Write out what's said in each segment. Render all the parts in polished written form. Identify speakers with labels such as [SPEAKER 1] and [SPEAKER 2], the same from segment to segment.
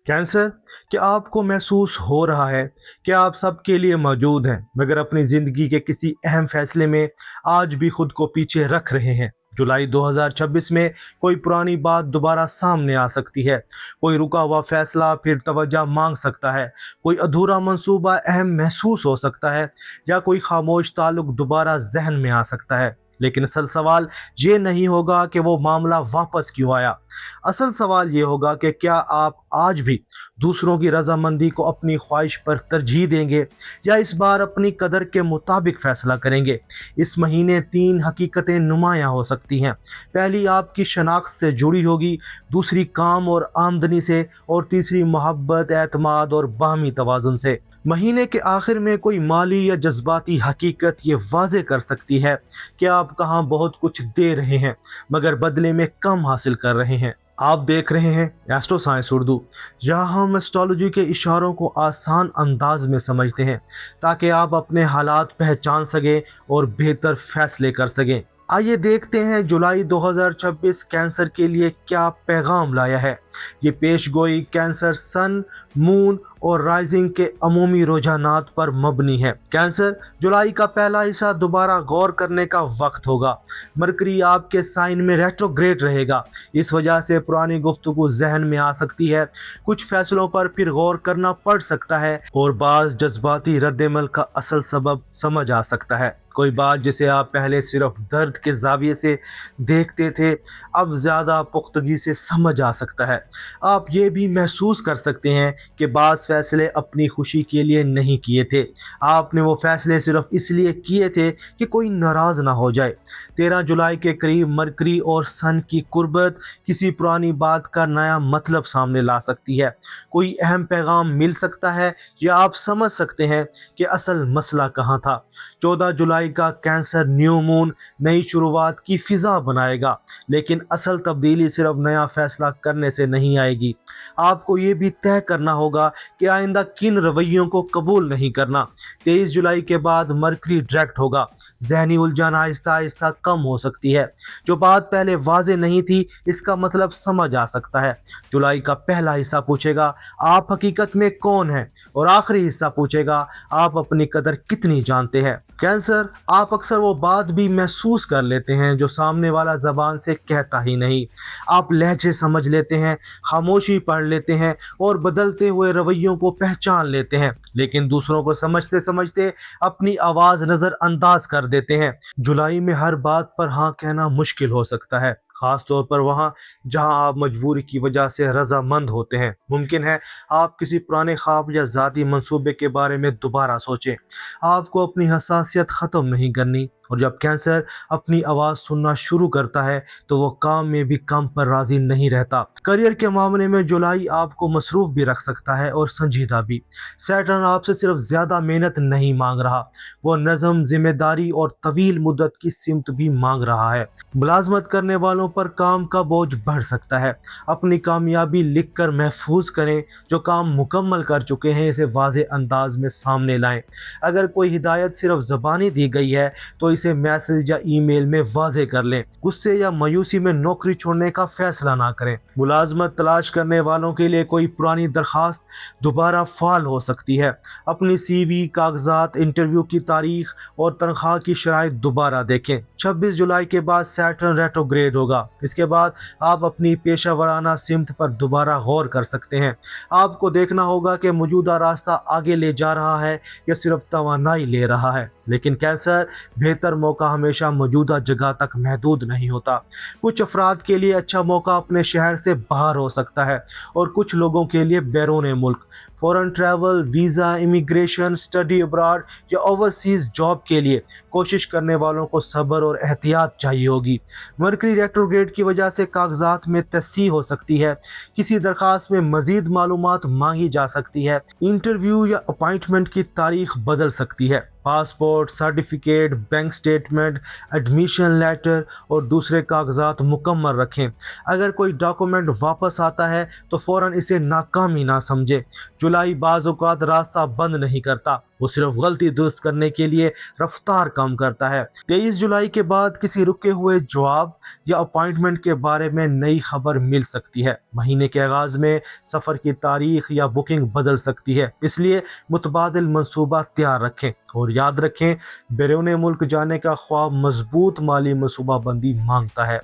[SPEAKER 1] Cancer, क्या आपको महसूस हो रहा है कि आप सबके लिए मौजूद हैं मगर अपनी ज़िंदगी के किसी अहम फैसले में आज भी खुद को पीछे रख रहे हैं? जुलाई 2026 में कोई पुरानी बात दोबारा सामने आ सकती है, कोई रुका हुआ फैसला फिर तवज्जो मांग सकता है, कोई अधूरा मंसूबा अहम महसूस हो सकता है, या कोई खामोश ताल्लुक दोबारा जहन में आ सकता है। लेकिन असल सवाल ये नहीं होगा कि वो मामला वापस क्यों आया। असल सवाल ये होगा कि क्या आप आज भी दूसरों की रजामंदी को अपनी ख्वाहिश पर तरजीह देंगे, या इस बार अपनी कदर के मुताबिक फैसला करेंगे। इस महीने तीन हकीकतें नुमायां हो सकती हैं। पहली आपकी शनाख्त से जुड़ी होगी, दूसरी काम और आमदनी से, और तीसरी मोहब्बत, एतमाद और बाहमी तवाजुन से। महीने के आखिर में कोई माली या जज्बाती हकीकत ये वाजे कर सकती है कि आप कहाँ बहुत कुछ दे रहे हैं मगर बदले में कम हासिल कर रहे हैं। आप देख रहे हैं एस्ट्रो साइंस उर्दू, जहां हम एस्ट्रोलॉजी के इशारों को आसान अंदाज में समझते हैं ताकि आप अपने हालात पहचान सकें और बेहतर फैसले कर सकें। आइए देखते हैं जुलाई 2026 कैंसर के लिए क्या पैगाम लाया है। ये पेशगोई कैंसर सन, मून और राइजिंग के अमूमी रुझानात पर मबनी है। कैंसर, जुलाई का पहला हिस्सा दोबारा गौर करने का वक्त होगा। मरकरी आपके साइन में रेट्रोग्रेड रहेगा, इस वजह से पुरानी गुफ्तगू जहन में आ सकती है। कुछ फैसलों पर फिर गौर करना पड़ सकता है और बाज़ जज्बाती रद्दमल का असल सबब समझ आ सकता है। कोई बात जिसे आप पहले सिर्फ दर्द के जाविये से देखते थे अब ज़्यादा पुख्तगी से समझ आ सकता है। आप ये भी महसूस कर सकते हैं कि बाज़ फैसले अपनी खुशी के लिए नहीं किए थे, आपने वो फैसले सिर्फ इसलिए किए थे कि कोई नाराज़ ना हो जाए। 13 जुलाई के करीब मरकरी और सन की कुर्बत किसी पुरानी बात का नया मतलब सामने ला सकती है। कोई अहम पैगाम मिल सकता है या आप समझ सकते हैं कि असल मसला कहाँ था। 14 जुलाई का कैंसर न्यू मून नई शुरुआत की फिजा बनाएगा, लेकिन असल तब्दीली सिर्फ नया फैसला करने से नहीं आएगी। आपको ये भी तय करना होगा कि आइंदा किन रवैयों को कबूल नहीं करना। 23 जुलाई के बाद मरकरी डायरेक्ट होगा, जहनी उलझन आहिस्ता आहिस्ता कम हो सकती है। जो बात पहले वाजे नहीं थी इसका मतलब समझ आ सकता है। जुलाई का पहला हिस्सा पूछेगा आप हकीकत में कौन हैं, और आखिरी हिस्सा पूछेगा आप अपनी कदर कितनी जानते हैं। कैंसर, आप अक्सर वो बात भी महसूस कर लेते हैं जो सामने वाला जबान से कहता ही नहीं। आप लहजे समझ लेते हैं, खामोशी पढ़ लेते हैं और बदलते हुए रवैयों को पहचान लेते हैं, लेकिन दूसरों को समझते समझते अपनी आवाज़ नज़रअंदाज कर देते हैं। जुलाई में हर बात पर हाँ कहना मुश्किल हो सकता है, खास तौर पर वहाँ जहाँ आप मजबूरी की वजह से रजामंद होते हैं। मुमकिन है आप किसी पुराने ख्वाब या ज़ाती मंसूबे के बारे में दोबारा सोचें। आपको अपनी हसासियत ख़त्म नहीं करनी, और जब कैंसर अपनी आवाज़ सुनना शुरू करता है तो वो काम में भी कम पर राज़ी नहीं रहता। करियर के मामले में जुलाई आपको मसरूफ़ भी रख सकता है और संजीदा भी। सैटर्न आपसे सिर्फ ज़्यादा मेहनत नहीं मांग रहा, वो नज़म, जिम्मेदारी और तवील मुद्दत की सिमत भी मांग रहा है। मुलाजमत करने वालों पर काम का बोझ बढ़ सकता है। अपनी कामयाबी लिख कर महफूज करें, जो काम मुकम्मल कर चुके हैं इसे वाज़े अंदाज में सामने लाएं। अगर कोई हिदायत सिर्फ ज़बानी दी गई है तो इसे मैसेज या ईमेल में वाज़े कर लें। गुस्से या मायूसी में नौकरी छोड़ने का फैसला ना करें। मुलाजमत तलाश करने वालों के लिए कोई पुरानी दरखास्त दोबारा फाल हो सकती है। अपनी सीवी, कागजात, इंटरव्यू की तारीख और तनख्वाह की शराइत दोबारा देखें। 26 जुलाई के बाद सैटर्न रेट्रोग्रेड होगा, इसके बाद आप अपनी पेशा वराना सिमत पर दोबारा गौर कर सकते हैं। आपको देखना होगा कि मौजूदा रास्ता आगे ले जा रहा है या सिर्फ तवानाई ले रहा है। लेकिन कैंसर, बेहतर मौका हमेशा मौजूदा जगह तक महदूद नहीं होता। कुछ अफराद के लिए अच्छा मौका अपने शहर से बाहर हो सकता है और कुछ लोगों के लिए बैरून मुल्क। Foreign travel, visa, immigration, study abroad या ओवरसीज़ जॉब के लिए कोशिश करने वालों को सब्र और एहतियात चाहिए होगी। मरकरी रेट्रोग्रेड की वजह से कागजात में तस्हीह हो सकती है, किसी दरखास्त में मज़ीद मालूमात मांगी जा सकती है, इंटरव्यू या अपॉइंटमेंट की तारीख बदल सकती है। Passport, certificate, bank statement, admission letter और दूसरे कागजात मुकम्मल रखें। अगर कोई डॉक्यूमेंट वापस आता है तो फ़ौरन इसे नाकामी ना समझे। जुलाई बाज़ औक़ात रास्ता बंद नहीं करता, وہ صرف غلطی درست کرنے کے لیے رفتار کم کرتا ہے۔ 23 جولائی کے بعد کسی رکے ہوئے جواب یا اپائنٹمنٹ کے بارے میں نئی خبر مل سکتی ہے۔ مہینے کے آغاز میں سفر کی تاریخ یا بکنگ بدل سکتی ہے، اس لیے متبادل منصوبہ تیار رکھیں اور یاد رکھیں بیرون ملک جانے کا خواب مضبوط مالی منصوبہ بندی مانگتا ہے۔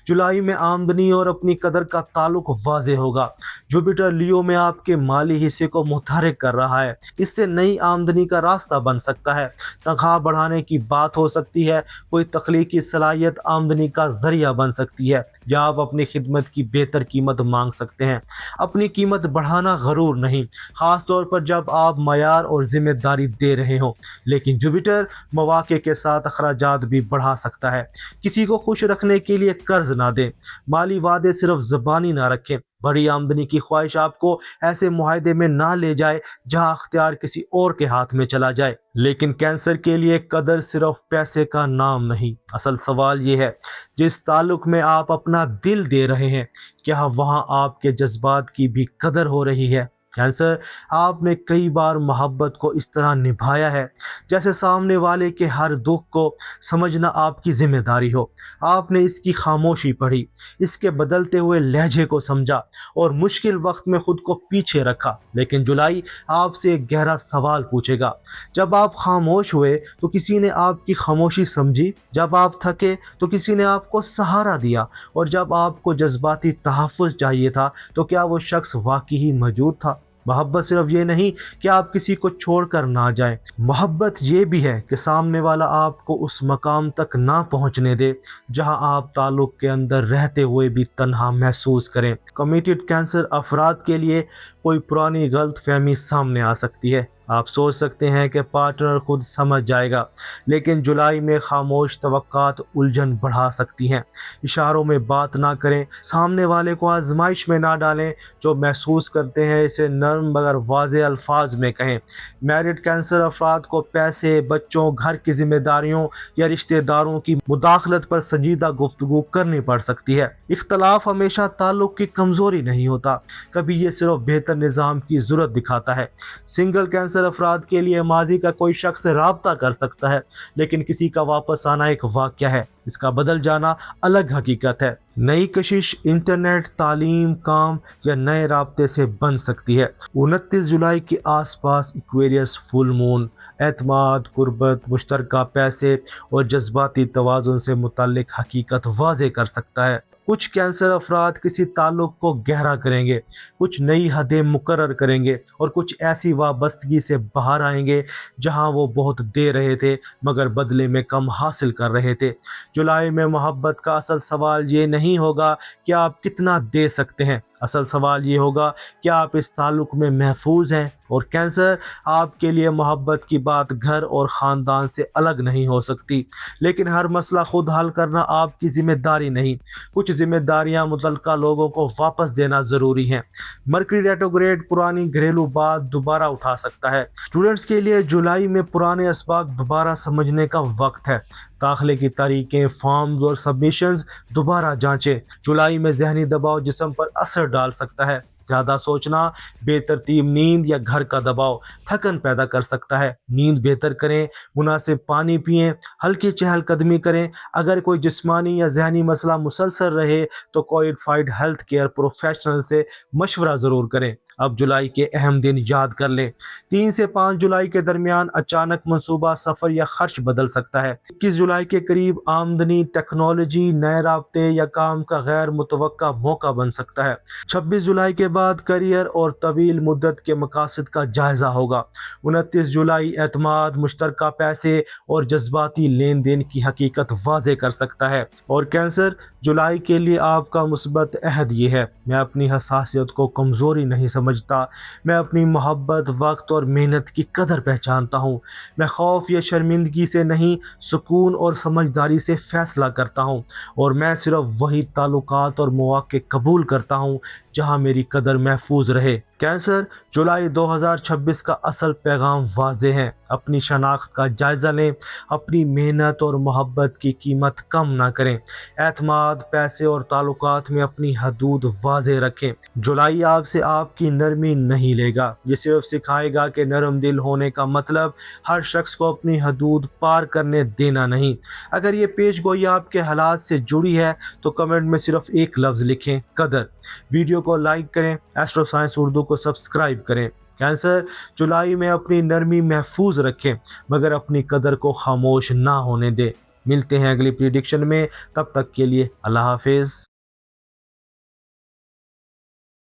[SPEAKER 1] جولائی میں آمدنی اور اپنی قدر کا تعلق واضح ہوگا۔ جوپیٹر لیو میں آپ کے مالی حصے کو متحرک کر رہا ہے، اس سے نئی آمدنی کا راستہ بن سکتا ہے، تنخواہ بڑھانے کی بات ہو سکتی ہے، کوئی تخلیقی صلاحیت آمدنی کا ذریعہ بن سکتی ہے، یا آپ اپنی خدمت کی بہتر قیمت مانگ سکتے ہیں۔ اپنی قیمت بڑھانا غرور نہیں، خاص طور پر جب آپ معیار اور ذمہ داری دے رہے ہوں، لیکن جوپیٹر مواقع کے ساتھ اخراجات بھی بڑھا سکتا ہے۔ کسی کو خوش رکھنے کے لیے قرض نہ دیں، مالی وعدے صرف زبانی نہ رکھیں۔ بڑی آمدنی کی خواہش آپ کو ایسے معاہدے میں نہ لے جائے جہاں اختیار کسی اور کے ہاتھ میں چلا جائے۔ لیکن کینسر کے لیے قدر صرف پیسے کا نام نہیں، اصل سوال یہ ہے جس تعلق میں آپ اپنا دل دے رہے ہیں، کیا وہاں آپ کے جذبات کی بھی قدر ہو رہی ہے؟ کینسر، آپ نے کئی بار محبت کو اس طرح نبھایا ہے جیسے سامنے والے کے ہر دکھ کو سمجھنا آپ کی ذمہ داری ہو۔ آپ نے اس کی خاموشی پڑھی، اس کے بدلتے ہوئے لہجے کو سمجھا اور مشکل وقت میں خود کو پیچھے رکھا۔ لیکن جولائی آپ سے ایک گہرا سوال پوچھے گا۔ جب آپ خاموش ہوئے تو کسی نے آپ کی خاموشی سمجھی؟ جب آپ تھکے تو کسی نے آپ کو سہارا دیا؟ اور جب آپ کو جذباتی تحفظ چاہیے تھا تو کیا وہ شخص واقعی موجود تھا؟ محبت صرف یہ نہیں کہ آپ کسی کو چھوڑ کر نہ جائیں، محبت یہ بھی ہے کہ سامنے والا آپ کو اس مقام تک نہ پہنچنے دے جہاں آپ تعلق کے اندر رہتے ہوئے بھی تنہا محسوس کریں۔ کمیٹڈ کینسر افراد کے لیے کوئی پرانی غلط فہمی سامنے آ سکتی ہے۔ آپ سوچ سکتے ہیں کہ پارٹنر خود سمجھ جائے گا، لیکن جولائی میں خاموش توقعات الجھن بڑھا سکتی ہیں۔ اشاروں میں بات نہ کریں، سامنے والے کو آزمائش میں نہ ڈالیں، جو محسوس کرتے ہیں اسے نرم مگر واضح الفاظ میں کہیں۔ میرڈ کینسر افراد کو پیسے، بچوں، گھر کی ذمہ داریوں یا رشتہ داروں کی مداخلت پر سنجیدہ گفتگو کرنی پڑ سکتی ہے۔ اختلاف ہمیشہ تعلق کی کمزوری نہیں ہوتا، کبھی یہ صرف بہتر نظام کی ضرورت دکھاتا ہے۔ سنگل کینسر افراد کے لیے ماضی کا کوئی شخص رابطہ کر سکتا ہے، لیکن کسی کا واپس آنا ایک واقعہ ہے، اس کا بدل جانا الگ حقیقت ہے۔ نئی کشش انٹرنیٹ، تعلیم، کام یا نئے رابطے سے بن سکتی ہے۔ 29 جولائی کے آس پاس ایکویریس فل مون اعتماد، قربت، مشترکہ پیسے اور جذباتی توازن سے متعلق حقیقت واضح کر سکتا ہے۔ کچھ کینسر افراد کسی تعلق کو گہرا کریں گے، کچھ نئی حدیں مقرر کریں گے اور کچھ ایسی وابستگی سے باہر آئیں گے جہاں وہ بہت دے رہے تھے مگر بدلے میں کم حاصل کر رہے تھے۔ جولائی میں محبت کا اصل سوال یہ نہیں ہوگا کہ آپ کتنا دے سکتے ہیں، اصل سوال یہ ہوگا کہ آپ اس تعلق میں محفوظ ہیں۔ اور کینسر، آپ کے لیے محبت کی بات گھر اور خاندان سے الگ نہیں ہو سکتی، لیکن ہر مسئلہ خود حل کرنا آپ کی ذمہ داری نہیں۔ کچھ ذمہ داریاں متعلقہ لوگوں کو واپس دینا ضروری ہیں۔ مرکری ریٹروگریڈ پرانی گھریلو بات دوبارہ اٹھا سکتا ہے۔ اسٹوڈنٹس کے لیے جولائی میں پرانے اسباق دوبارہ سمجھنے کا وقت ہے۔ داخلے کی تاریخیں، فارمز اور سبمیشنز دوبارہ جانچیں۔ جولائی میں ذہنی دباؤ جسم پر اثر ڈال سکتا ہے۔ زیادہ سوچنا، بے ترتیب نیند یا گھر کا دباؤ تھکن پیدا کر سکتا ہے۔ نیند بہتر کریں، مناسب پانی پئیں، ہلکی چہل قدمی کریں۔ اگر کوئی جسمانی یا ذہنی مسئلہ مسلسل رہے تو کوائڈ ہیلتھ کیئر پروفیشنل سے مشورہ ضرور کریں۔ اب جولائی کے اہم دن یاد کر لیں۔ 3 سے 5 جولائی کے درمیان اچانک منصوبہ، سفر یا خرچ بدل سکتا ہے۔ 21 جولائی کے قریب آمدنی، ٹیکنالوجی، نئے رابطے یا کام کا غیر متوقع موقع بن سکتا ہے۔ 26 جولائی کے بعد کیریئر اور طویل مدت کے مقاصد کا جائزہ ہوگا۔ 29 جولائی اعتماد، مشترکہ پیسے اور جذباتی لین دین کی حقیقت واضح کر سکتا ہے۔ اور کینسر، جولائی کے لیے آپ کا مثبت عہد یہ ہے: میں اپنی حساسیت کو کمزوری نہیں سمجھتا، میں اپنی محبت، وقت اور محنت کی قدر پہچانتا ہوں۔ میں خوف یا شرمندگی سے نہیں، سکون اور سمجھداری سے فیصلہ کرتا ہوں، اور میں صرف وہی تعلقات اور مواقع قبول کرتا ہوں जहां मेरी कदर महफूज रहे। कैंसर, जुलाई 2026 का असल पैगाम वाज़ेह है। अपनी शनाख्त का जायज़ा लें, अपनी मेहनत और मोहब्बत की कीमत कम ना करें। एतमाद, पैसे और ताल्लुकात में अपनी हदूद वाज़ेह रखें। जुलाई आपसे आपकी नरमी नहीं लेगा, ये सिर्फ सिखाएगा कि नरम दिल होने का मतलब हर शख्स को अपनी हदूद पार करने देना नहीं। अगर ये पेश गोई आपके हालात से जुड़ी है तो कमेंट में सिर्फ एक लफ्ज़ लिखें, कदर। वीडियो को लाइक करें, एस्ट्रो साइंस उर्दू को सब्सक्राइब करें। कैंसर, जुलाई में अपनी नरमी महफूज रखें मगर अपनी कदर को खामोश ना होने दें। मिलते हैं अगली प्रिडिक्शन में, तब तक के लिए अल्लाह हाफिज़।